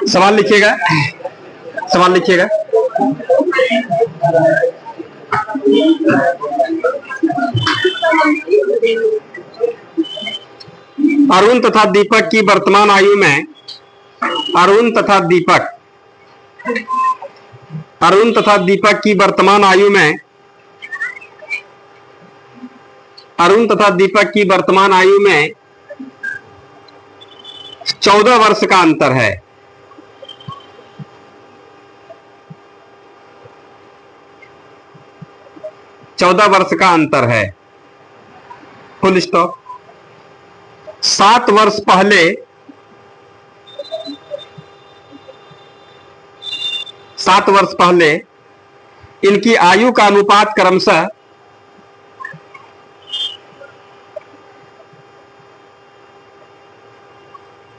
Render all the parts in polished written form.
सवाल लिखिएगा, सवाल लिखिएगा। अरुण तथा दीपक की वर्तमान आयु में अरुण तथा दीपक अरुण तथा दीपक की वर्तमान आयु में अरुण तथा दीपक की वर्तमान आयु में 14 वर्ष का अंतर है। चौदह वर्ष का अंतर है। Full stop. 7 वर्ष पहले 7 वर्ष पहले इनकी आयु का अनुपात क्रमशः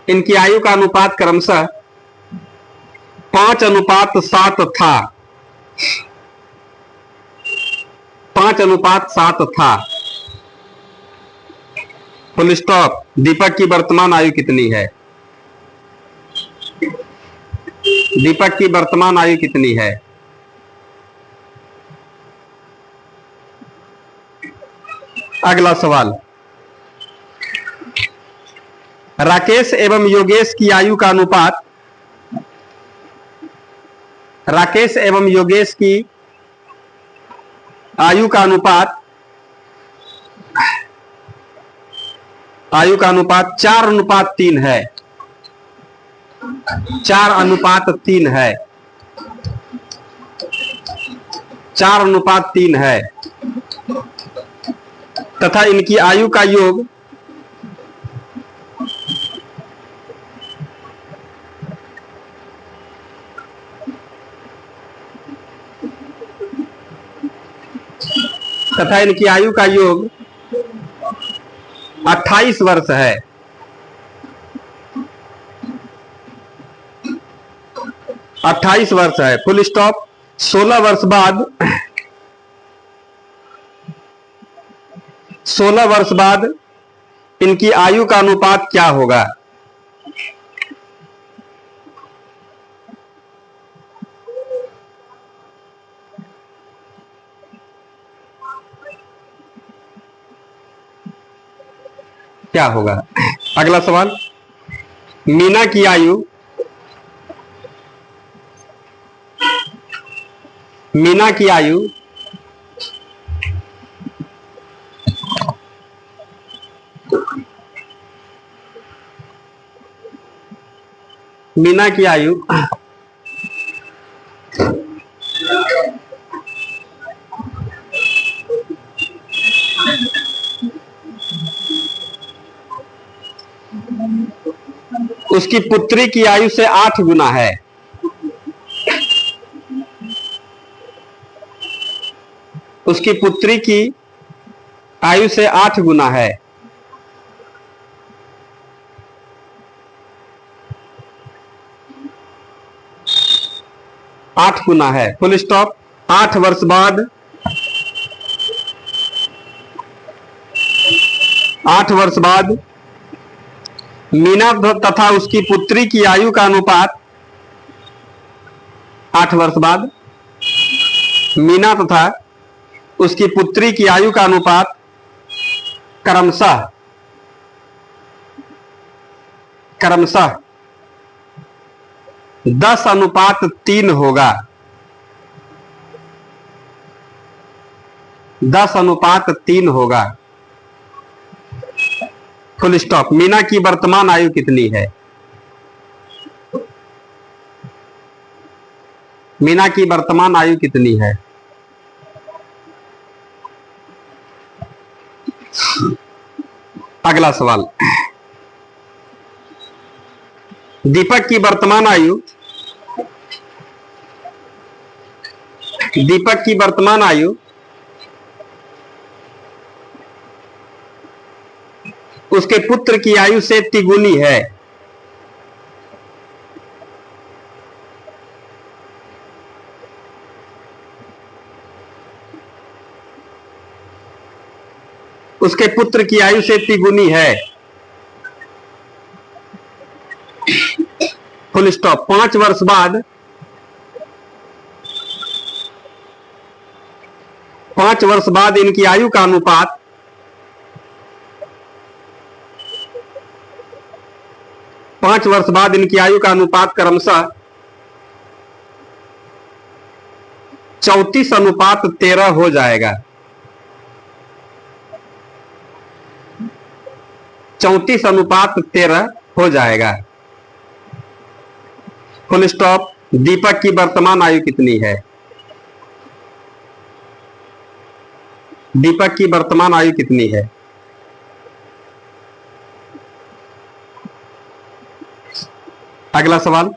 इनकी आयु का अनुपात क्रमशः 5:7 था। 5:7 था। Full stop. दीपक की वर्तमान आयु कितनी है? दीपक की वर्तमान आयु कितनी है? अगला सवाल। राकेश एवं योगेश की आयु का अनुपात राकेश एवं योगेश की आयु का अनुपात 4:3 है। 4:3 है। 4:3 है तथा इनकी आयु का योग तथा इनकी आयु का योग 28 वर्ष है। 28 वर्ष है। Full stop. 16 वर्ष बाद इनकी आयु का अनुपात क्या होगा? क्या होगा? अगला सवाल। मीना की आयु मीना की आयु मीना की आयु उसकी पुत्री की आयु से 8 गुना है। उसकी पुत्री की आयु से 8 गुना है। 8 गुना है। Full stop. 8 वर्ष बाद 8 वर्ष बाद मीना तथा उसकी पुत्री की आयु का अनुपात 8 वर्ष बाद मीना तथा उसकी पुत्री की आयु का अनुपात क्रमशः 10:3 होगा। 10:3 होगा। Full stop. मीना की वर्तमान आयु कितनी है? मीना की वर्तमान आयु कितनी है? अगला सवाल। दीपक की वर्तमान आयु उसके पुत्र की आयु से तिगुनी है। उसके पुत्र की आयु से तिगुनी है। Full stop. 5 वर्ष बाद 5 वर्ष बाद इनकी आयु का अनुपात 5 वर्ष बाद इनकी आयु का अनुपात क्रमशः 34:13 हो जाएगा। 34:13 हो जाएगा। Full stop. दीपक की वर्तमान आयु कितनी है? दीपक की वर्तमान आयु कितनी है? अगला सवाल।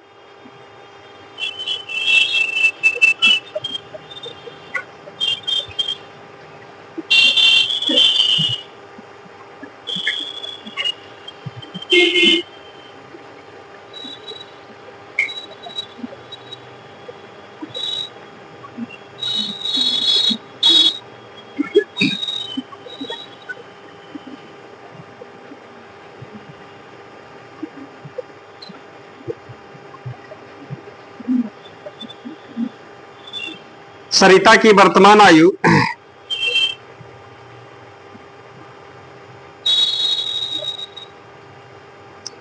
सरिता की वर्तमान आयु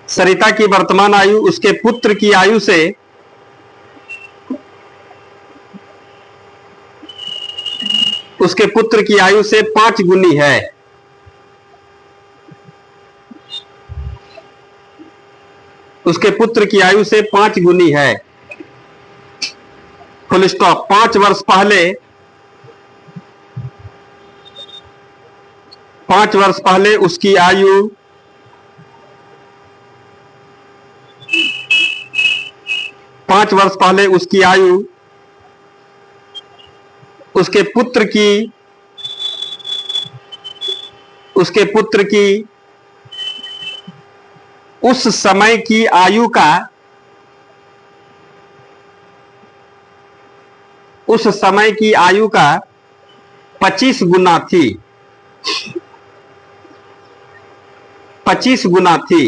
सरिता की वर्तमान आयु उसके पुत्र की आयु से 5 गुनी है। उसके पुत्र की आयु से 5 गुनी है। Full stop. 5 वर्ष पहले 5 वर्ष पहले उसकी आयु 5 वर्ष पहले उसकी आयु उसके पुत्र की उस समय की आयु का 25 गुना थी। 25 गुना थी।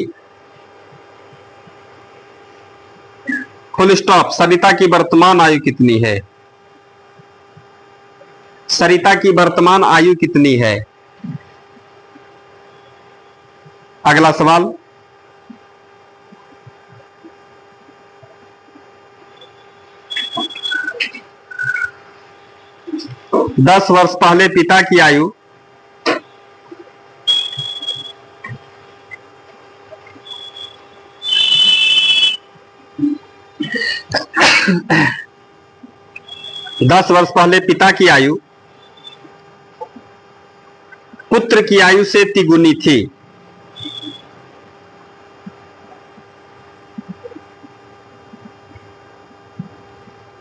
Full stop. सरिता की वर्तमान आयु कितनी है? सरिता की वर्तमान आयु कितनी है? अगला सवाल। दस वर्ष पहले पिता की आयु 10 वर्ष पहले पिता की आयु पुत्र की आयु से तिगुनी थी।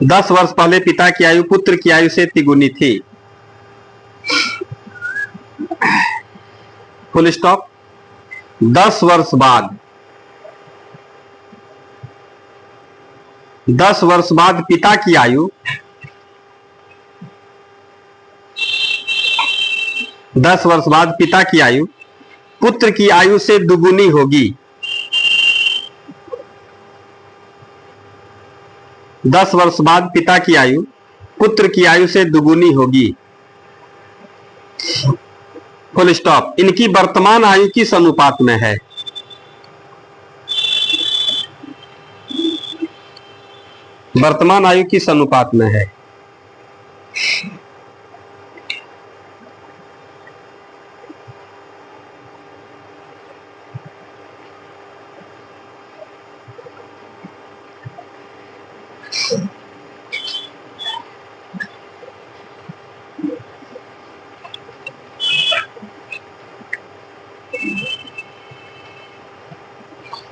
10 वर्ष पहले पिता की आयु पुत्र की आयु से तिगुनी थी। Full stop. 10 वर्ष बाद 10 वर्ष बाद पिता की आयु 10 वर्ष बाद पिता की आयु पुत्र की आयु से दुगुनी होगी। 10 वर्ष बाद पिता की आयु पुत्र की आयु से दुगुनी होगी। Full stop. इनकी वर्तमान आयु किस अनुपात में है? वर्तमान आयु किस अनुपात में है?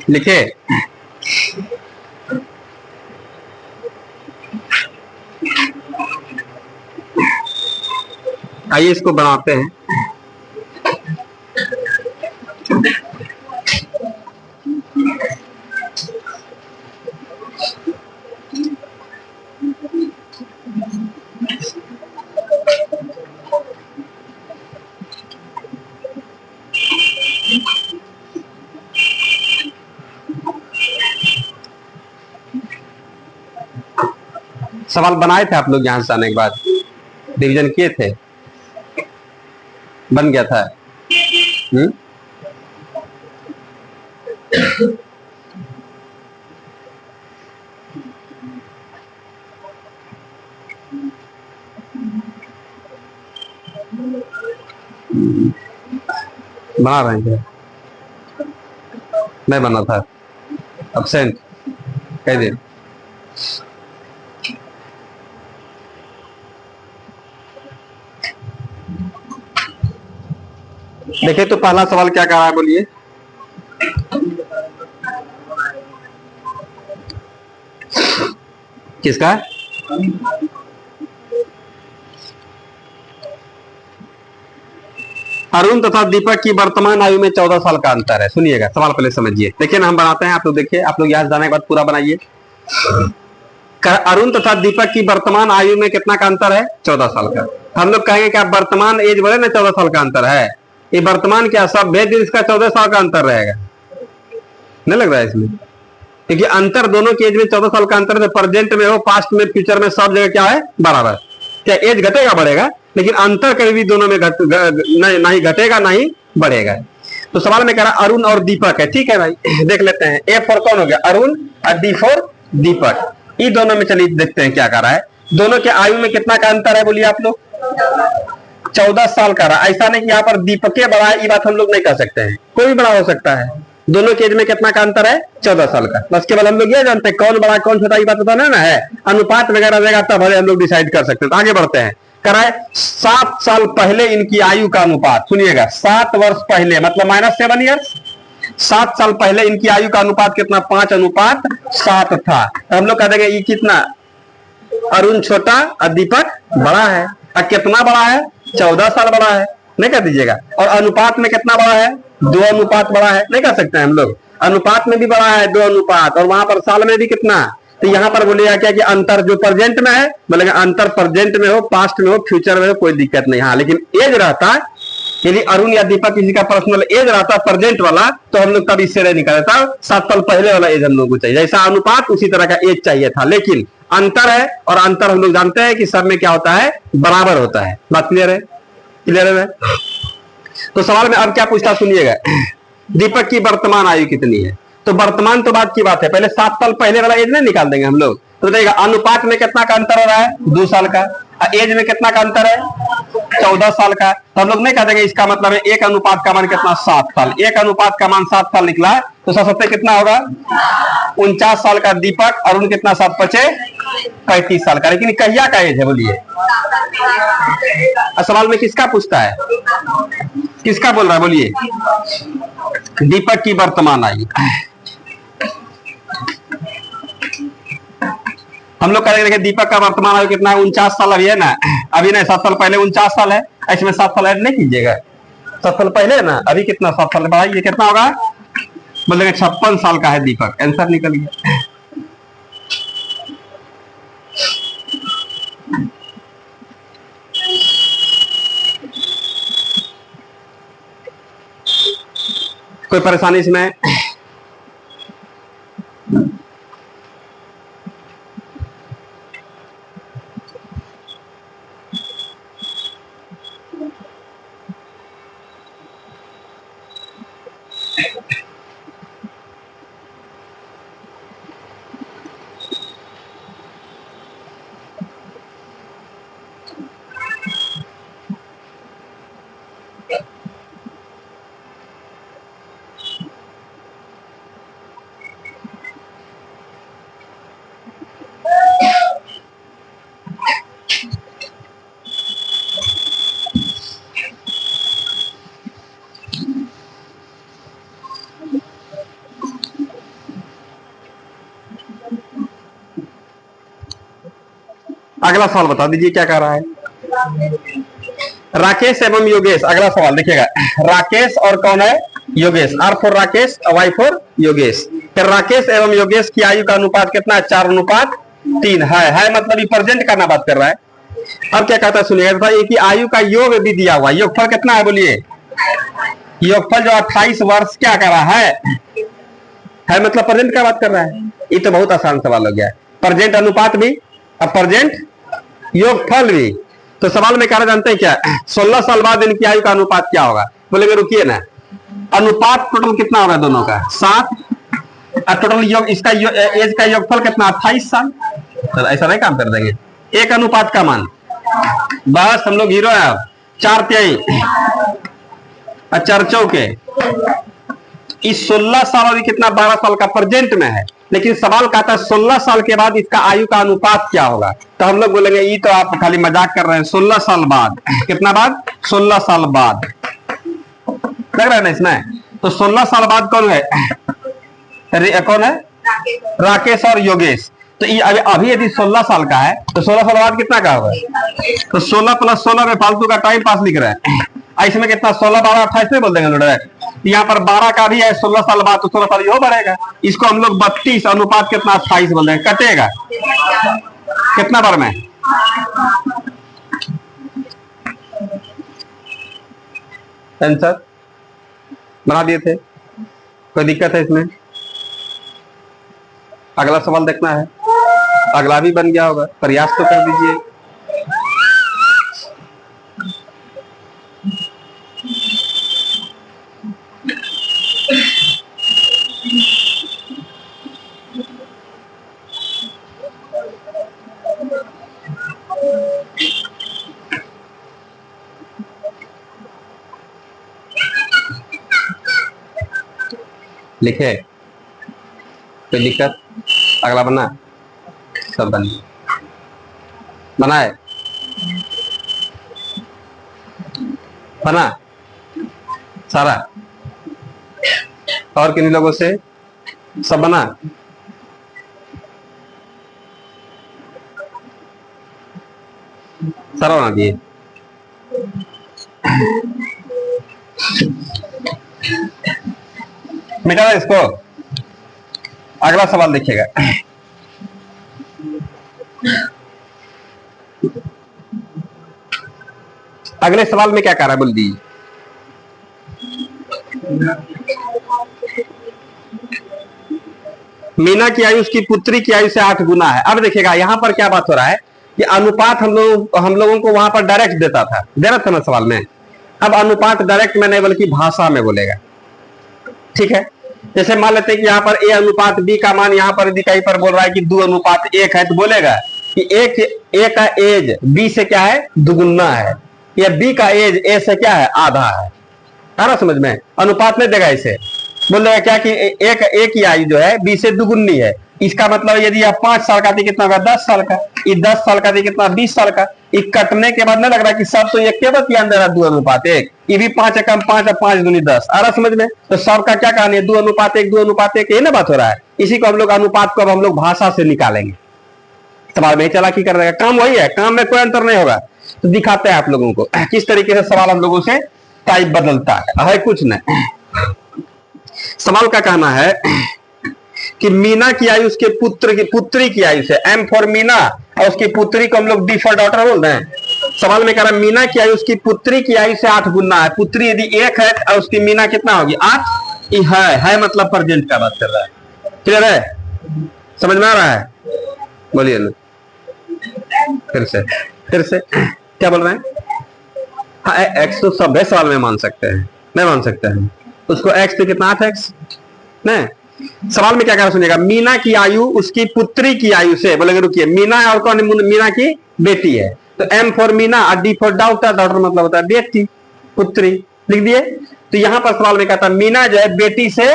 लिखे। आइए इसको बनाते हैं। सवाल बनाए थे आप लोग यहां से आने के बाद, रिवीजन किए थे, बन गया था। बना रहे हैं, नहीं बना था, एब्सेंट कह दे। देखिए तो पहला सवाल क्या कह रहा है, बोलिए। किसका? अरुण तथा दीपक की वर्तमान आयु में 14 साल का अंतर है। सुनिएगा सवाल पहले समझिए, लेकिन हम बनाते हैं, आप लोग देखिए, आप लोग यहाँ जाने के बाद पूरा बनाइए। अरुण तथा दीपक की वर्तमान आयु में कितना का अंतर है? 14 साल का। हम लोग कहेंगे कि आप वर्तमान एज बोले ना 14 साल का अंतर है, ये वर्तमान क्या सब भेज दिन इसका 14 साल का अंतर रहेगा, नहीं लग रहा है इसमें? क्योंकि अंतर दोनों की एज में 14 साल का अंतर है, प्रेजेंट में हो, पास्ट में, फ्यूचर में, सब जगह क्या है? बराबर। क्या एज घटेगा बढ़ेगा? लेकिन अंतर कभी भी दोनों में ना ही घटेगा ना ही बढ़ेगा। तो सवाल में कह रहा अरुण और दीपक है, ठीक है भाई, देख लेते हैं। ए फॉर कौन हो गया? अरुण, और डी फॉर दीपक। ये दोनों में चलिए देखते हैं क्या कर रहा है। दोनों के आयु में कितना का अंतर है बोलिए आप लोग? 14 साल का रहा। ऐसा नहीं कि यहाँ पर दीपक के बड़ा है, ये बात हम लोग नहीं कह सकते हैं, कोई भी बड़ा हो सकता है। दोनों के एज में कितना का अंतर है? 14 साल का। बस केवल हम लोग ये जानते हैं कौन बड़ा कौन छोटा, ये बात पता नहीं ना है। अनुपात वगैरह देगा तब हम लोग डिसाइड कर सकते हैं। तो आगे बढ़ते हैं। कराए 7 साल पहले इनकी आयु का अनुपात, सुनिएगा, 7 वर्ष पहले मतलब -7 ईयर्स। 7 साल पहले इनकी आयु का अनुपात कितना? 5:7 था। हम लोग कह देंगे ये कितना? अरुण छोटा और दीपक बड़ा है। और कितना बड़ा है? 14 साल बड़ा है, नहीं कह दीजिएगा। और अनुपात में कितना बड़ा है? 2 अनुपात बड़ा है, नहीं कह सकते हैं हम लोग। अनुपात में भी बड़ा है 2 अनुपात, और वहां पर साल में भी कितना? तो यहाँ पर बोलिएगा क्या कि अंतर जो प्रेजेंट में है, बोलेगा अंतर प्रेजेंट में हो, पास्ट में हो, फ्यूचर में हो, कोई दिक्कत नहीं। हाँ, लेकिन एज रहता है, यदि अरुण या दीपक किसी का पर्सनल एज रहता प्रेजेंट वाला, तो हम लोग कभी इससे नहीं निकालता, 7 साल पहले वाला एज हम लोग को चाहिए। जैसा अनुपात उसी तरह का एज चाहिए था, लेकिन अंतर है, और अंतर हम लोग जानते हैं कि सब में क्या होता है? बराबर होता है। बात क्लियर है? क्लियर है? तो सवाल में अब क्या पूछता सुनिएगा, दीपक की वर्तमान आयु कितनी है? तो वर्तमान तो बात की बात है, पहले 7 साल पहले वाला एज नहीं निकाल देंगे हम लोग। तो देखिएगा अनुपात में कितना का अंतर हो रहा है? 2 साल का। एज में कितना का अंतर है? 14 साल का। तो हम लोग नहीं कह देंगे इसका मतलब है एक अनुपात का मान कितना? 7 साल। एक अनुपात का मान 7 साल निकला है, तो 7 कितना होगा? 49 साल का दीपक। अरुण कितना? 7 5 35 साल का। लेकिन कहिया का एज है बोलिए? सवाल में किसका पूछता है? किसका बोल रहा है बोलिए? दीपक की वर्तमान आयु। हम लोग करेंगे दीपक का वर्तमान आयु कितना है? 49 साल अभी है ना, अभी नहीं, 7 साल पहले 49 साल है, इसमें 7 साल ऐड नहीं कीजिएगा। 7 साल पहले है ना, अभी कितना? 7 साल बढ़ाइए, कितना होगा? बोलेंगे 56 साल का है दीपक। आंसर निकल गया। कोई परेशानी इसमें? अगला सवाल बता दीजिए क्या कह रहा है? राकेश एवं योगेश। अगला सवाल देखिएगा, राकेश और कौन है? Yogesh. R for Rakesh, Y for Yogesh. फिर राकेश एवं योगेश की आयु का अनुपात कितना है? 4:3 है मतलब प्रेजेंट करना बात कर रहा है। अब क्या कहता है सुनिएगा, कि आयु का योग भी दिया हुआ, योगफल कितना है बोलिए? योगफल जो 28 वर्ष क्या कर रहा है मतलब प्रेजेंट का बात कर रहा है। ये तो बहुत आसान सवाल हो गया। प्रेजेंट अनुपात भी अब प्रेजेंट योगफल भी। तो सवाल में कह रहा जानते हैं क्या, 16 साल बाद इनकी आयु का अनुपात क्या होगा? बोलेंगे रुकिए ना, अनुपात टोटल कितना होगा दोनों का? 7। और टोटल योग इसका एज का योगफल कितना? 28 साल। तो ऐसा नहीं काम कर देंगे, एक अनुपात का मान, बस हम लोग हीरो है। 4 तिहाई 4 चौके, इस 16 साल और कितना 12 साल का प्रेजेंट में है, लेकिन सवाल कहता है 16 साल के बाद इसका आयु का अनुपात क्या होगा? तो हम लोग बोलेंगे ये तो आप खाली मजाक कर रहे हैं, 16 साल बाद। कितना बाद? 16 साल बाद, लग रहा है ना इसमें? तो 16 साल बाद कौन है? कौन है? राकेश और योगेश। तो ये अभी यदि 16 साल का है तो 16 साल बाद कितना का होगा? तो 16 + 16 में फालतू का टाइम पास लिख रहे हैं। इसमें कितना? 16 12 28 में बोल देंगे। यहाँ पर 12 का भी है, 16 साल बाद, तो 16 साल यो बढ़ेगा। इसको हम लोग 32 अनुपात कितना 28 बोल देंगे। कटेगा कितना बार में? आंसर बना दिए थे, कोई दिक्कत है इसमें? अगला सवाल देखना है, अगला भी बन गया होगा, प्रयास तो कर दीजिए। लिखे, कोई दिक्कत? अगला बना, सब बनाए, बना सारा, और किन्हीं लोगों से सब बना? सारा बना दिए। मिटा दे इसको, अगला सवाल देखिएगा। अगले सवाल में क्या कह रहा है बोल दीजिए। मीना की आयु उसकी पुत्री की आयु से 8 गुना है। अब देखिएगा यहां पर क्या बात हो रहा है कि अनुपात हम लोगों को वहां पर डायरेक्ट देता था, दे रहा था ना सवाल में। अब अनुपात डायरेक्ट में नहीं बल्कि भाषा में बोलेगा, ठीक है? जैसे मान लेते हैं कि यहाँ पर ए अनुपात बी का मान, यहाँ पर यदि कहीं पर बोल रहा है कि 2 अनुपात 1 है, तो बोलेगा कि ए का एज बी से क्या है? दुगुना है, या बी का एज ए से क्या है? आधा है। ना समझ में? अनुपात नहीं देगा इसे, बोल देगा क्या कि ए की आयु जो है बी से दुगुनी है। इसका मतलब यदि आप 5 साल का थी कितना होगा? 10 साल का। ये 10 साल का थी कितना? 20 साल का। ये कटने के बाद नहीं लग रहा कि सब तो एक के बाद ध्यान दे रहा 2 अनुपात 1। ये भी 5 कम 5 और 5 दूनी 10। आ रहा समझ में? तो सबका क्या कहानी है? 2 अनुपात 1 2 अनुपात 1, ये ना बात हो रहा है। इसी को हम लोग अनुपात को अब हम लोग भाषा से निकालेंगे। सवाल में चालाकी कर रहेगा, काम वही है, काम में कोई अंतर नहीं होगा। तो दिखाते हैं आप लोगों को किस तरीके से सवाल हम लोगों से टाइप बदलता है कुछ नहीं। सवाल का कहना है कि मीना की आयु उसके पुत्री की आयु से, एम फॉर मीना, और उसकी पुत्री को हम लोग डी फॉर डॉटर बोल रहे हैं। सवाल में कह रहा है मीना की आयु उसकी पुत्री की आयु से 8 गुना है। पुत्री यदि 1 है और उसकी मीना कितना होगी? 8 है मतलब प्रेजेंट का बात कर रहा है। क्लियर है? समझ में आ रहा है? बोलिए ना फिर से क्या बोल रहे हैं? हाँ, एक्स तो सब सवाल में मान सकते हैं, नहीं मान सकते हैं उसको। एक्स तो कितना? 8x नहीं। सवाल में क्या कह रहा सुनिएगा, मीना की आयु उसकी पुत्री की आयु से, बोलेंगे रुकिए, मीना और कौन? मीना की बेटी है, तो एम फॉर मीना और डी फॉर डॉटर। डॉटर मतलब होता है बेटी, पुत्री लिख दिए। तो यहां पर सवाल में कहता है मीना जो है बेटी से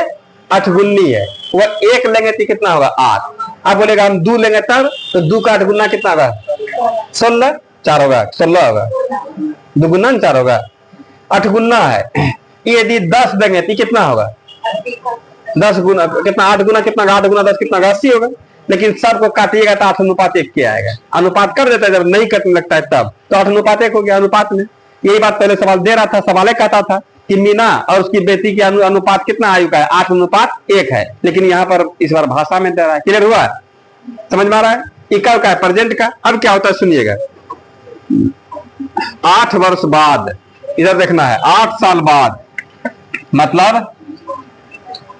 8 गुनी है, वह 1 लेंगे तो कितना होगा? 8। आप बोलेगा हम 2 लेंगे तब, तो 2 का 8 गुना कितना होगा? 16, 4 होगा, 16 होगा, 2 गुना 4 होगा, 8 गुना है। यदि 10 देंगे तो कितना होगा? 10 गुना कितना? 8 गुना कितना? 8 गुना 10 कितना? 80 होगा। लेकिन सबको काटिएगा तो 8 अनुपात 1 के आएगा। अनुपात कर देता है जब नहीं कटने लगता है तब, तो 8 अनुपात 1 हो गया अनुपात में। यही बात पहले सवाल दे रहा था, सवाल कहता था कि मीना और उसकी बेटी की अनुपात कितना आयु का है? 8 अनुपात 1 है, लेकिन यहाँ पर इस बार भाषा में दे रहा है। क्लियर हुआ? समझ में आ रहा है? इका का है प्रेजेंट का। अब क्या होता है सुनिएगा, 8 वर्ष बाद, इधर देखना है, 8 साल बाद मतलब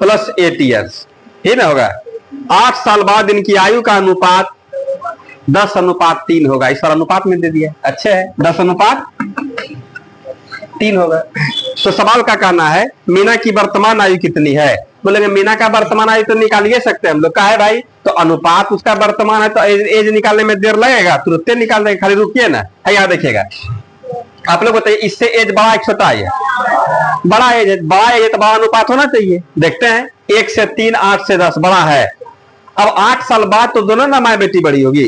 +8 ईयर्स, ही ना होगा। 8 साल बाद इनकी आयु का अनुपात 10:3 होगा। इस बार अनुपात में दे दिया, अच्छा है, 10:3 होगा। तो सवाल का कहना है मीना की वर्तमान आयु कितनी है। बोलेंगे मीना का वर्तमान आयु तो निकाल ही सकते हैं हम लोग, का है भाई, तो अनुपात उसका वर्तमान है तो एज निकालने में देर लगेगा, तुरंत निकाल देंगे, खाली रुकिए ना। यहाँ देखिएगा आप लोग बताइए, इससे एज बड़ा एक छोटा है, बड़ा एज है, बड़ा एज है तो बड़ा अनुपात होना चाहिए। देखते हैं 1 से 3, 8 से 10 बड़ा है। अब 8 साल बाद तो दोनों ना माँ बेटी बड़ी होगी,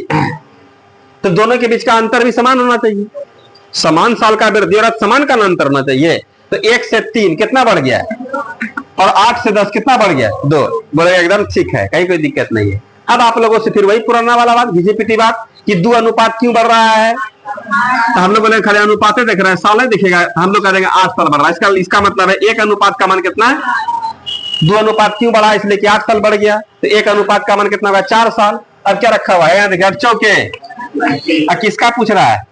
तो दोनों के बीच का अंतर भी समान होना चाहिए। समान साल का वृद्धि और समान का अंतर होना चाहिए। तो 1 से 3 कितना बढ़ गया और 8 से 10 कितना बढ़ गया, 2। बोलेगा एकदम ठीक है, कहीं कोई दिक्कत नहीं है। अब आप लोगों से फिर वही पुराना वाला बात, घिसी पिटी बात कि 2 अनुपात क्यों बढ़ रहा है। तो हम लोग बोले खाली अनुपात देख रहे हैं, साल है दिखेगा, हम लोग कह देंगे 8 साल बढ़ रहा है। इसका मतलब है 1 अनुपात का मान कितना है, 2 अनुपात क्यों बढ़ा, इसलिए कि 8 साल बढ़ गया। तो 1 अनुपात का मान कितना होगा, 4 साल। अब क्या रखा हुआ है यहाँ देखिए, चौके। किसका पूछ रहा है,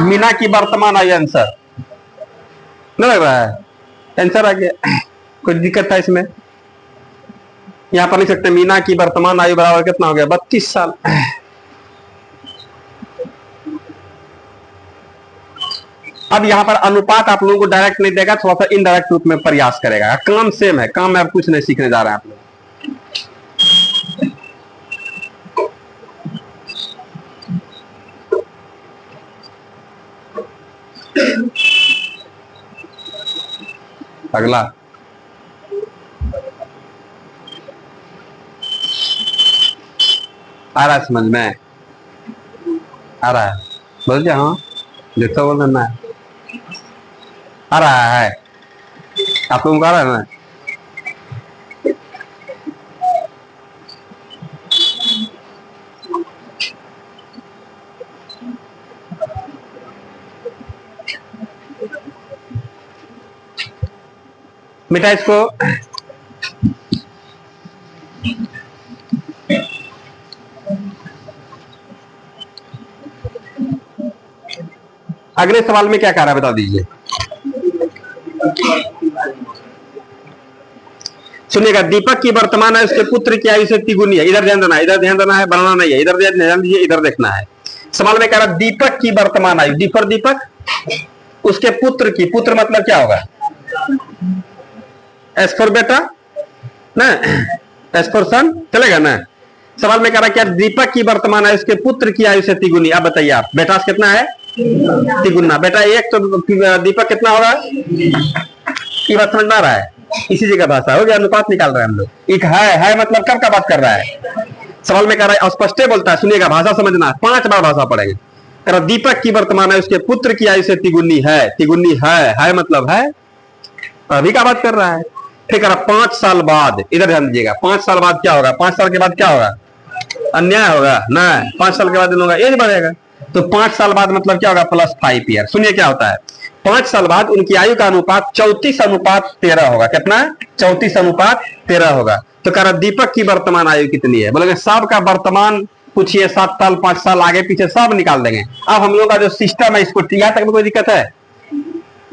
मीना की वर्तमान आयु, आंसर नहीं लग रहा है, आंसर आ गया। कोई दिक्कत था इसमें, यहां पर लिख सकते हैं मीना की वर्तमान आयु बराबर कितना हो गया, 32 साल। अब यहां पर अनुपात आप लोगों को डायरेक्ट नहीं देगा, थोड़ा सा इनडायरेक्ट रूप में प्रयास करेगा। काम सेम है, काम में आप कुछ नहीं सीखने जा रहे हैं आप लोग। अगला आ रहा है, समझ में आ रहा है, बोल दिया हाँ, जितना बोलना है आ रहा है, आप लोगों को आ रहा है ना। बेटा इसको अगले सवाल में क्या कह रहा है बता दीजिए। सुनिएगा, दीपक की वर्तमान है, उसके पुत्र की आयु से तिगुनी है। इधर ध्यान देना है, इधर ध्यान देना है, बनाना नहीं है, इधर ध्यान दीजिए, इधर देखना है। सवाल में कह रहा है दीपक की वर्तमान आयु, डी फॉर दीपक, उसके पुत्र की, पुत्र मतलब क्या होगा, एस फॉर बेटा ना, एस फॉर सन, चलेगा ना। सवाल में कह रहा है क्या दीपक की वर्तमान आयु उसके पुत्र की आयु से तिगुनी। अब बताइए आप, बेटा कितना है, तिगुना। बेटा एक तो दीपक कितना होगा, ये बात समझ में आ रहा है, इसी जगह भाषा हो गया, अनुपात निकाल रहे हैं हम लोग। एक है मतलब कब का बात कर रहा है, सवाल में कह रहा है स्पष्ट बोलता है, सुनिएगा भाषा समझना, 5 बार भाषा पढ़ेंगे। कह रहा दीपक की वर्तमान है उसके पुत्र की आयु से तिगुनी है, तिगुनी है मतलब है, अभी का बात कर रहा है। फिर कह रहा 5 साल बाद, इधर ध्यान दीजिएगा, 5 साल बाद क्या होगा, 5 साल के बाद क्या होगा, अन्याय होगा ना, 5 साल के बाद इन होगा एज बढ़ेगा, तो 5 साल बाद मतलब क्या होगा, +5 ईयर। सुनिए क्या होता है, 5 साल बाद उनकी आयु का अनुपात 34:13 होगा। कितना, 34:13 होगा। तो कह रहा दीपक की वर्तमान आयु कितनी है, बोलेंगे सब का वर्तमान पूछिए, 7 साल 5 साल आगे पीछे सब निकाल देंगे। अब हम लोग का जो सिस्टम है इसको यहाँ तक में कोई दिक्कत है,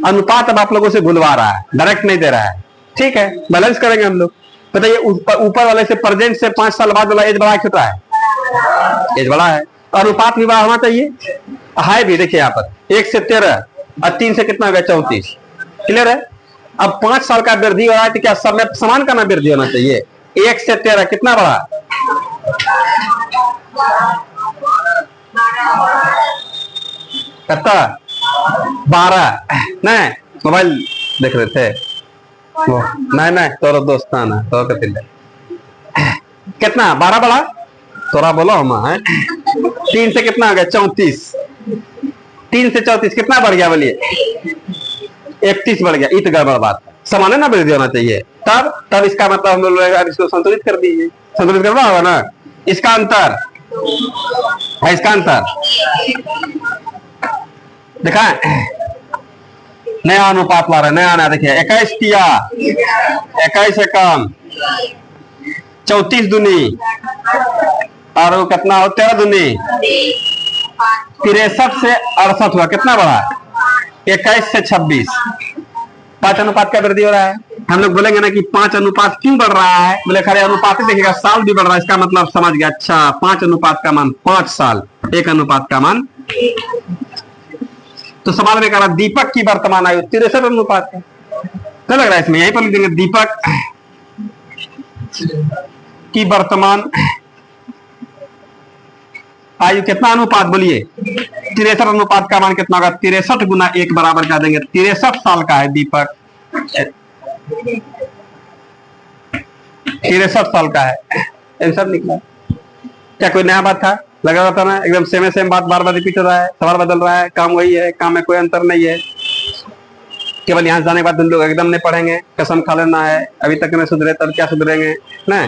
अनुपात अब आप लोगों से भूलवा रहा है, डायरेक्ट नहीं दे रहा है, ठीक है, बैलेंस करेंगे हम लोग। बताइए ऊपर वाले से प्रेजेंट से 5 साल बाद वाला एज बड़ा छोटा है, एज बड़ा है, अनुपात भी बड़ा होना चाहिए भी। देखिए यहाँ पर 1 से 13 और 3 से कितना हो गया, 34, क्लियर है। अब 5 साल का वृद्धि हो रहा है तो क्या सब में समान का ना वृद्धि होना चाहिए। 1 से 13 कितना बढ़ा, कितना, 12। नहीं मोबाइल देख रहे थे वो, नहीं तोरा दोस्ताना तो कितना 12 बढ़ा, तोरा बोलो हम है। 3 से कितना हो गया, 34, 3 से 34 कितना बढ़ गया, बोलिए 31 बढ़ गया। इत गड़बड़ बात, समान ना वृद्धि होना चाहिए। तब इसका मतलब हम लोग इसको संतुलित कर दीजिए, संतुलित करना होगा ना। इसका अंतर है, इसका अंतर देखा, नया अनुपात ला रहा है, नया देखिए 21 किया, 21 से कम, 34 दूनी और वो कितना हो, 13 दूनी 63 से 68 हुआ, कितना बढ़ा, 21 से 26, 5 अनुपात का वृद्धि हो रहा है। हम लोग बोलेंगे ना कि 5 अनुपात क्यों बढ़ रहा है, बोले खरे अनुपात ही देखिएगा, साल भी बढ़ रहा है, इसका मतलब समझ गया। अच्छा 5 अनुपात का मान 5 साल, 1 अनुपात का मान। तो सवाल में कह रहा दीपक की वर्तमान आयु 63 अनुपात है। क्या लग रहा है इसमें, यहीं पर लिख देंगे दीपक की वर्तमान आयु कितना अनुपात, बोलिए 63 अनुपात का मान कितना होगा, 63 गुना 1 बराबर कर देंगे 63 साल का है दीपक, 63 साल का है। आंसर निकला। क्या कोई नया बात था, लगा रहता ना एकदम सेम बात बार बार रिपीट हो रहा है, सवाल बदल रहा है, काम वही है, काम में कोई अंतर नहीं है। केवल यहाँ जाने के बाद तुम लोग एकदम नहीं पढ़ेंगे, कसम खा लेना है अभी तक नहीं सुधरे तब क्या सुधरेंगे ना।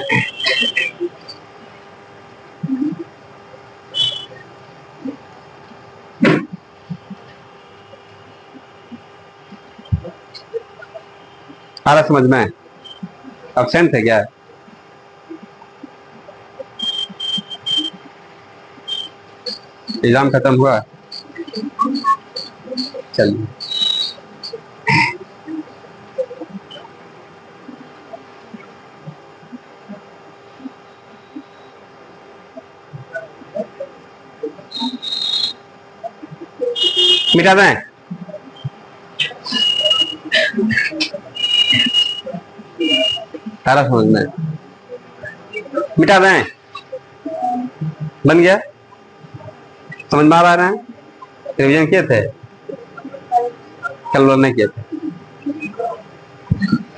आ रहा समझ में, एब्सेंट है क्या? एग्जाम खत्म हुआ, चलिए मिटा दें। सारा समझ में, मिटा दें, बन गया, समझ में आ रहा है? रिवीजन किए थे कल, नहीं किए थे,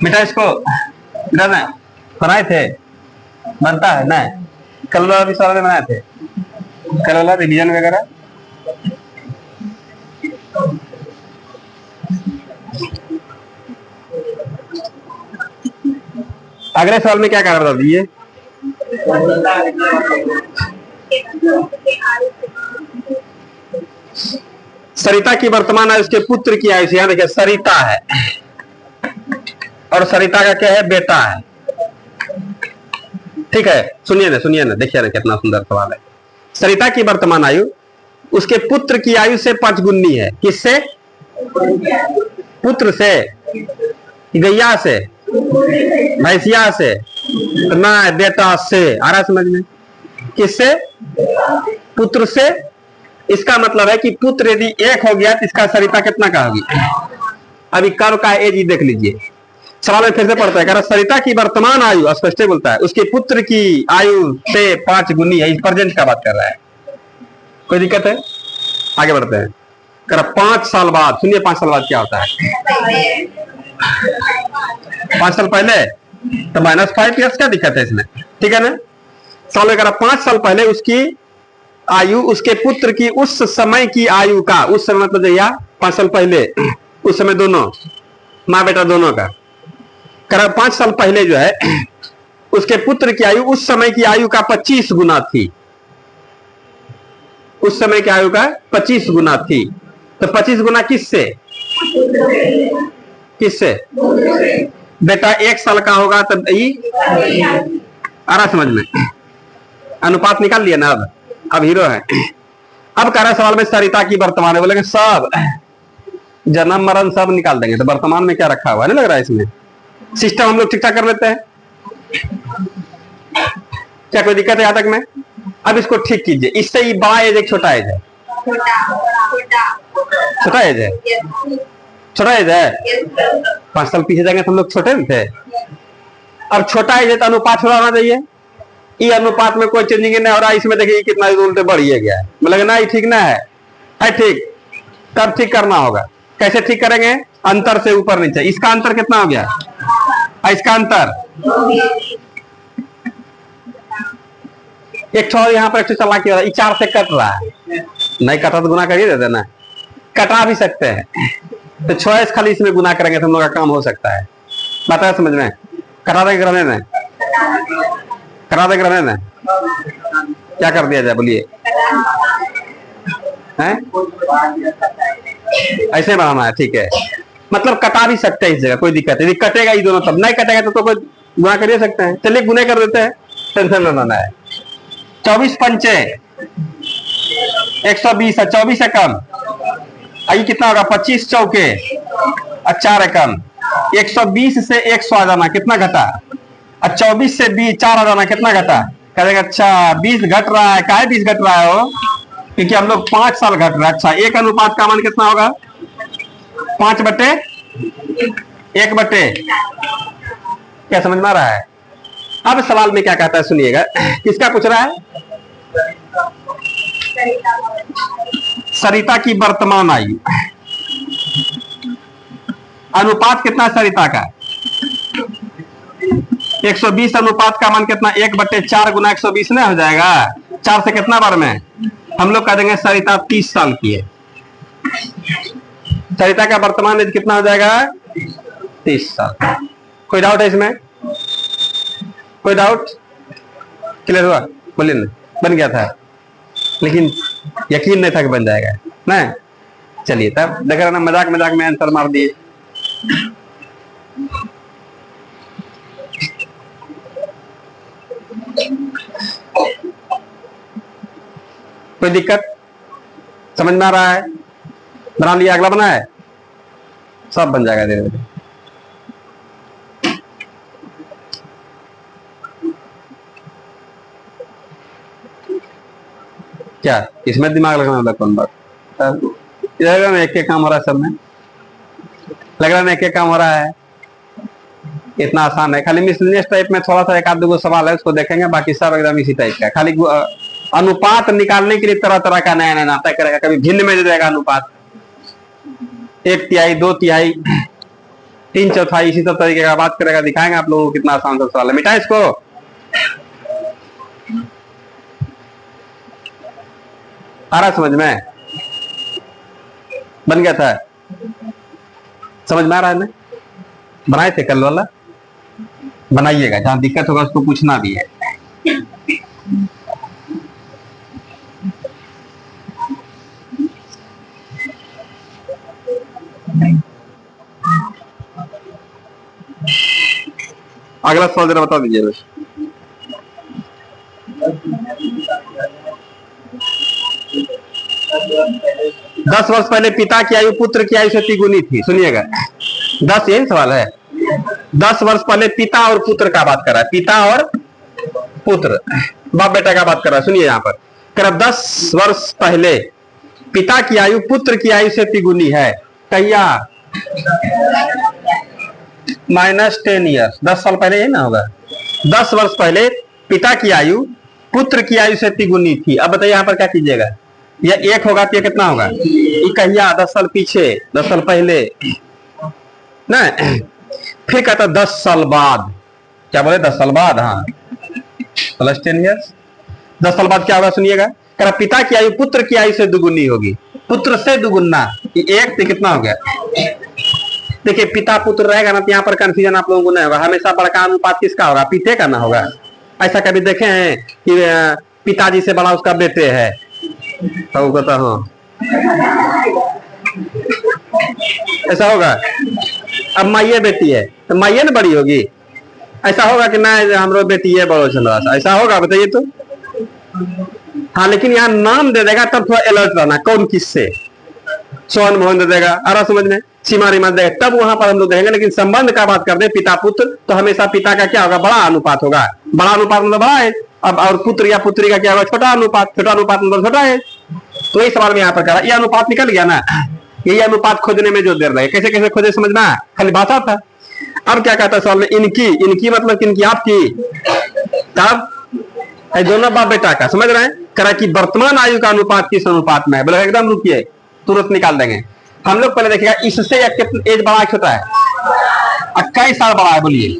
मिटा इसको, मिटा दें, बनाए थे, बनता है ना, कल वाला भी सवाल बनाए थे, कल वाला रिवीजन वगैरह। अगले सवाल में क्या कर बता दीजिए, सरिता की वर्तमान आयु उसके पुत्र की आयु से, यहां देखिए सरिता है और सरिता का क्या है, बेटा है। ठीक है, सुनिए ना, देखिए ना कितना सुंदर सवाल है। सरिता की वर्तमान आयु उसके पुत्र की आयु से 5 गुनी है। किससे? पुत्र से, गैया से, भैंसिया से, ना बेटा से। आ रहा समझ में? किससे? पुत्र से। इसका मतलब है कि पुत्र यदि 1 हो गया तो इसका सरिता कितना का होगी? अभी कर्व का एज देख लीजिए, सवाल में फिर से पढ़ता है, सरिता की वर्तमान आयु स्पष्ट बोलता है उसके पुत्र की आयु से 5 गुनी है। इस प्रेजेंट का बात कर रहा है, कोई दिक्कत है? आगे बढ़ते हैं। 5 साल बाद, सुनिए 5 साल बाद क्या होता है। 5 साल पहले तो -5 ईयर्स, क्या दिक्कत है इसमें? ठीक है ना। सवाल में 5 साल पहले उसकी आयु उसके पुत्र की उस समय की आयु का, उस समय मतलब जैया 5 साल पहले, उस समय दोनों माँ बेटा दोनों का, 5 साल पहले जो है उसके पुत्र की आयु उस समय की आयु का 25 गुना थी। उस समय की आयु का 25 गुना थी। तो 25 गुना किससे? किससे? बेटा 1 साल का होगा तब आ रहा समझ में? अनुपात निकाल लिया ना, अब हीरो है। अब कह रहा सवाल में सरिता की वर्तमान है, बोलेंगे सब जन्म मरण सब निकाल देंगे, तो वर्तमान में क्या रखा हुआ है? नहीं लग रहा है इसमें? सिस्टम हम लोग ठीक ठाक कर लेते हैं, क्या कोई दिक्कत है यहां तक में? अब इसको ठीक कीजिए, इससे ही बड़ा एज एक छोटा एज है, छोटा एज है, छोटा एज है। 5 साल पीछे जाएंगे तो हम लोग छोटे थे। अब छोटा एज है तो अनुपात छोड़ा होना चाहिए। ये अनुपात में कोई चेंजिंग नहीं हो रहा, इसमें देखिए कितना उल्टे बढ़िए गया है, मतलब ना ठीक ना है ठीक, तब ठीक करना होगा। कैसे ठीक करेंगे? अंतर से ऊपर नीचे। इसका अंतर कितना हो गया? इसका अंतर एक ठो यहाँ पर, एक चला के 4 से कट रहा है, नहीं कटा तो गुना करिए देते ना, कटा भी सकते हैं तो 6 खाली इसमें गुना करेंगे तो हम लोग का काम हो सकता है। बताया समझ में? कटा देंगे रहने में, करा देंगे रहने में, क्या कर दिया जाए बोलिए? ऐसे बनाना है, ठीक है, मतलब कटा भी सकते हैं इस जगह, कोई दिक्कत नहीं। कटेगा ही दोनों, तब नहीं कटेगा तो कोई गुना कर सकते हैं। चलिए गुने कर देते हैं, टेंशन लेना है। 24 पंचे 120 है, 24 है कम, आई कितना होगा? 25 चौके और 4 है कम, 120 से 100 आ जाना कितना घटा, और 24 से 4 आ जाना कितना घटा। कहेगा अच्छा 20 घट रहा है, काहे 20 घट रहा है वो, क्योंकि हम लोग 5 साल घट रहा है। अच्छा एक अनुपात का मान कितना होगा, 5/1 क्या समझ में आ रहा है। अब सवाल में क्या कहता है सुनिएगा, किसका पूछ रहा है, सरिता की वर्तमान आयु, अनुपात कितना सरिता का, 120 अनुपात का मान कितना, 1/4 गुना 120 ना हो जाएगा, 4 से कितना बार में, हम लोग कह देंगे सरिता 30 साल की है। सरिता का वर्तमान एज कितना हो जाएगा, 30 साल। कोई डाउट है इसमें, कोई डाउट, क्लियर हुआ, बोलिए ना, बन गया था लेकिन यकीन नहीं था कि बन जाएगा ना। चलिए तब देख रहे ना, मजाक मजाक में आंसर मार दिए। कोई दिक्कत, समझ में आ रहा है, बना लिया, अगला बना है, सब बन जाएगा धीरे धीरे। क्या इसमें दिमाग लगाना होता, कौन बात, इधर में एक काम हो रहा है, सब में लग रहा है एक काम हो रहा है, इतना आसान है। खाली मिसलिनियस टाइप में थोड़ा सा एक आध दो सवाल है, उसको देखेंगे, बाकी सब एकदम इसी टाइप का। खाली अनुपात निकालने के लिए तरह तरह का नया नया नाटक करेगा, कभी भिन्न में दे देगा अनुपात, 1/3, 2/3, 3/4, इसी सब तरीके का बात करेगा। दिखाएंगे आप लोगों को कितना आसान सा सवाल है। मिटा इसको, आ रहा समझ में, बन गया था, समझ में आ रहा है ना। बनाए थे कल वाला, बनाइएगा, जहां दिक्कत होगा उसको पूछना भी है। अगला सवाल जरा बता दीजिए। 10 वर्ष पहले पिता की आयु पुत्र की आयु से तिगुनी थी। सुनिएगा, 10 यही सवाल है, 10 वर्ष पहले पिता और पुत्र का बात कर रहा है, पिता और पुत्र, बाप बेटा का बात कर रहा है। सुनिए यहाँ पर कर 10 वर्ष पहले पिता की आयु पुत्र की आयु से तिगुनी है, कहिया, -10 ईयर्स, 10 साल पहले यही ना होगा। 10 वर्ष पहले पिता की आयु पुत्र की आयु से तिगुनी थी। अब बताइए यहाँ पर क्या कीजिएगा, यह 1 होगा तो यह कितना होगा, ये कहिया, 10 साल पीछे, 10 साल पहले ना। फिर कहता 10 साल बाद, क्या बोले, 10 साल बाद, हाँ +10 ईयर्स। 10 साल बाद क्या होगा सुनिएगा, कह पिता की आयु पुत्र की आयु से दुगुनी होगी, पुत्र से दुगुना, 1 तो कितना हो गया। देखिए पिता पुत्र रहेगा ना, तो यहाँ पर कंफ्यूजन आप लोगों को नहीं होगा, हमेशा बड़का अनुपात किसका होगा, पिते का ना होगा। ऐसा कभी देखे हैं कि पिताजी से बड़ा उसका बेटे है, तो कहता हाँ ऐसा होगा। अब माइये बेटी है तो माइये ना बड़ी होगी, ऐसा होगा कि ना हमरो बेटी है बड़ो चल रहा, ऐसा होगा बताइए तो। हाँ लेकिन यहाँ नाम दे देगा तब थोड़ा अलर्ट रहना, कौन किससे, सोहन मोहन दे देगा, आ समझ में, सीमा रिमा देगा, तब वहां पर हम लोग देखेंगे। लेकिन संबंध का बात करते पिता पुत्र, तो हमेशा पिता का क्या होगा, बड़ा अनुपात होगा, बड़ा अनुपात मतलब बड़ा है। अब और पुत्र या पुत्री का क्या होगा, छोटा अनुपात, छोटा अनुपात मतलब छोटा है। तो यही सवाल में यहाँ पर कह रहा, ये अनुपात निकल गया ना, यही अनुपात खोजने में जो देर रहे, कैसे कैसे खोजे समझना, खाली भाषा था। अब क्या कहता है सवाल में, इनकी, इनकी मतलब किनकी, आपकी, तब दोनों बाप बेटा का, समझ रहे हैं, करा कि वर्तमान आयु का अनुपात किस अनुपात में है, बोले एकदम रुकिए तुरंत निकाल देंगे हम लोग। पहले देखिएगा इससे एज बड़ा छोटा है, 21 साल बड़ा है, बोलिए,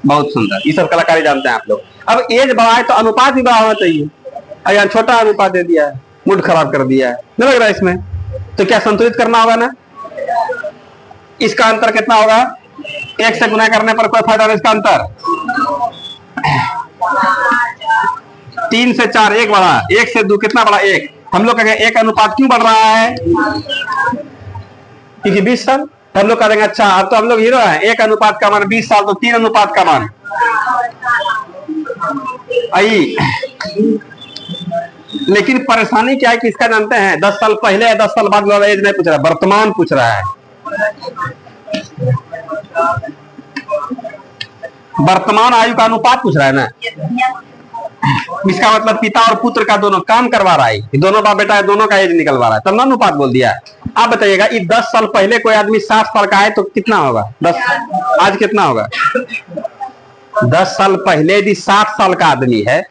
बहुत सुंदर, ये सब कलाकारी जानते हैं आप लोग। अब एज बड़ा है तो अनुपात भी बड़ा होना चाहिए, अगर छोटा अनुपात दे दिया है, मूड खराब कर दिया है, नहीं लग रहा है इसमें, तो क्या संतुलित करना होगा ना। इसका अंतर कितना होगा, 1 से गुना करने पर कोई फायदा नहीं, इसका अंतर 3 से 4, 1 बढ़ा, 1 से 2 कितना बढ़ा, 1। हम लोग कहेंगे 1 अनुपात क्यों बढ़ रहा है, क्योंकि 20 साल। हम लोग कहेंगे अच्छा अब तो हम लोग हीरो हैं, 1 अनुपात का मान 20 साल, तो 3 अनुपात का मान आई। लेकिन परेशानी क्या है कि इसका जानते हैं, 10 साल पहले या 10 साल बाद वाला एज नहीं पूछ रहा, वर्तमान पूछ रहा है। वर्तमान आयु का अनुपात पूछ रहा है ना, इसका मतलब पिता और पुत्र का दोनों काम करवा रहा है, दोनों बाप बेटा है, दोनों का एज निकलवा रहा है, तब ना अनुपात बोल दिया। आप बताइएगा, ये 10 साल पहले कोई आदमी 60 साल का है तो कितना होगा? 10। आज कितना होगा? 10 साल पहले यदि 60 साल का आदमी है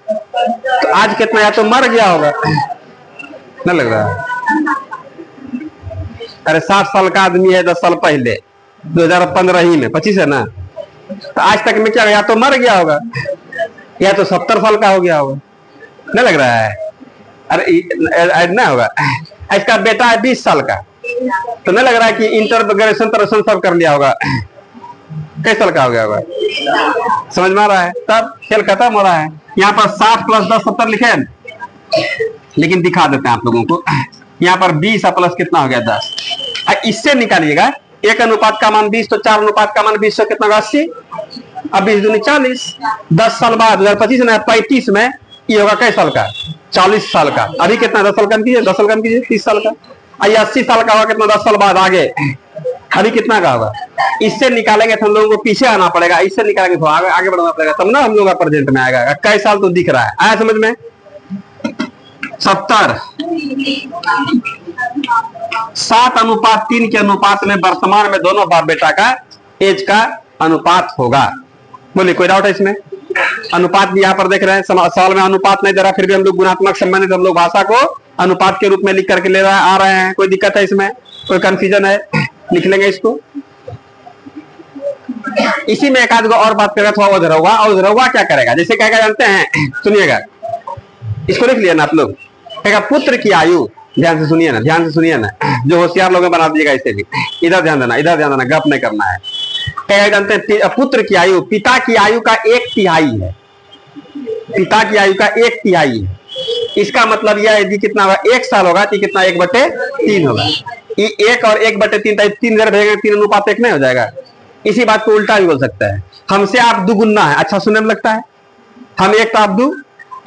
तो आज कितना, या तो मर गया होगा ना, लग रहा है। अरे 60 साल का आदमी है 10 साल पहले, 2015 ही में 25 है ना, तो आज तक में क्या, या तो मर गया होगा या तो 70 साल का हो गया होगा, नहीं लग रहा है? अरे ना होगा। इसका बेटा है 20 साल का, तो नहीं लग रहा है कि इंटर ग्रेजुएशन तरसन सब कर लिया होगा, कई साल का हो गया होगा? समझ में आ रहा है? तब खेल खत्म हो रहा है। यहाँ पर 60 + 10 70 लिखे, लेकिन दिखा देते हैं आप लोगों को। यहाँ पर 20 प्लस कितना हो गया? 10। इससे निकालिएगा 1 अनुपात का मान 20, तो 4 अनुपात का मान 20 से कितना होगा? 80। अब 20 दूनी 40। 10 साल बाद 2025 में 35 में ये होगा कई साल का? 40 साल का। अभी कितना? 10 साल कम कीजिए, 10 साल कम कीजिए, 30 साल का। ये 80 साल का होगा कितना? 10 साल बाद आगे अभी कितना का होगा? इससे निकालेंगे तो हम लोगों को पीछे आना पड़ेगा, इससे निकालेंगे तो आगे बढ़ना पड़ेगा, तब ना हम लोग का प्रेजेंट में आएगा। कई साल तो दिख रहा है, आया समझ में? 70। 7:3 के अनुपात में वर्तमान में दोनों बाप बेटा का एज का अनुपात होगा। बोलिए, कोई डाउट है इसमें? अनुपात भी यहाँ पर देख रहे हैं, सवाल में अनुपात नहीं दे रहा, फिर भी हम लोग गुणात्मक संबंधित हम लोग भाषा को अनुपात के रूप में लिख करके आ रहे हैं। कोई दिक्कत है इसमें? कोई कंफ्यूजन है? लिख लेंगे इसको। इसी में एक आध और बात करेगा, थोड़ा औधरौआ। औधरौआ क्या करेगा? जैसे क्या जानते हैं, सुनिएगा, इसको लिख लिया ना आप लोग। कहेगा पुत्र की आयु, ध्यान से सुनिए ना, ध्यान से सुनिए ना, जो होशियार लोग बना दीजिएगा इसे भी। इधर ध्यान देना, इधर ध्यान देना, गप नहीं करना है। क्या जानते हैं? पुत्र की आयु पिता की आयु का 1/3 है। पिता की आयु का 1/3 है। इसका मतलब यह यदि कितना होगा? 1 साल होगा तो कितना? 1/3 होगा। ये 1 और 1/3, 3 इधर भेजेंगे, 3 अनुपात 1 नहीं हो जाएगा? इसी बात को उल्टा भी बोल सकता है, हमसे आप दुगुना है। अच्छा सुनने में लगता है, हम 1 तो आप 2,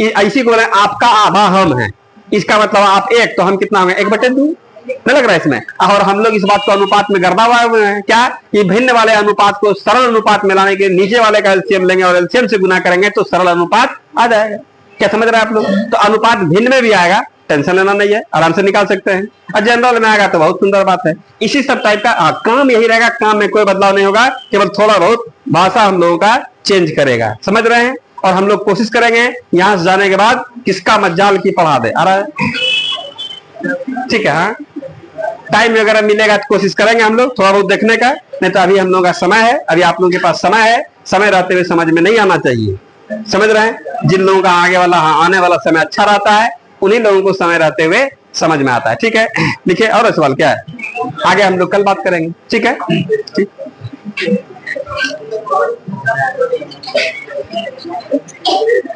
ऐसी को बोले आपका आधा हम है, इसका मतलब आप 1 तो हम कितना होंगे? 1/2 नहीं लग रहा है इसमें? और हम लोग इस बात को अनुपात में गड़बड़ा हुए हैं क्या? कि भिन्न वाले अनुपात को सरल अनुपात में लाने के नीचे वाले का एलसीएम लेंगे और एलसीएम से गुना करेंगे तो सरल अनुपात आ जाएगा। क्या समझ रहे हैं आप लोग? तो अनुपात भिन्न में भी आएगा, टेंशन लेना नहीं है, आराम से निकाल सकते हैं। और जनरल में आएगा तो बहुत सुंदर बात है। इसी सब टाइप का काम यही रहेगा, काम में कोई बदलाव नहीं होगा, केवल थोड़ा बहुत भाषा हम लोगों का चेंज करेगा। समझ रहे हैं? और हम लोग कोशिश करेंगे यहां से जाने के बाद किसका मज्जाल की पढ़ा दे। आ रहा है? ठीक है। हाँ, टाइम वगैरह मिलेगा तो कोशिश करेंगे हम लोग थोड़ा बहुत देखने का, नहीं तो अभी हम लोगों का समय है, अभी आप लोगों के पास समय है। समय रहते हुए समझ में नहीं आना चाहिए, समझ रहे हैं? जिन लोगों का आने वाला समय अच्छा रहता है उन्हीं लोगों को समय रहते हुए समझ में आता है। ठीक है, लिखिए। और सवाल क्या है? आगे हम लोग कल बात करेंगे। ठीक है, ठीक।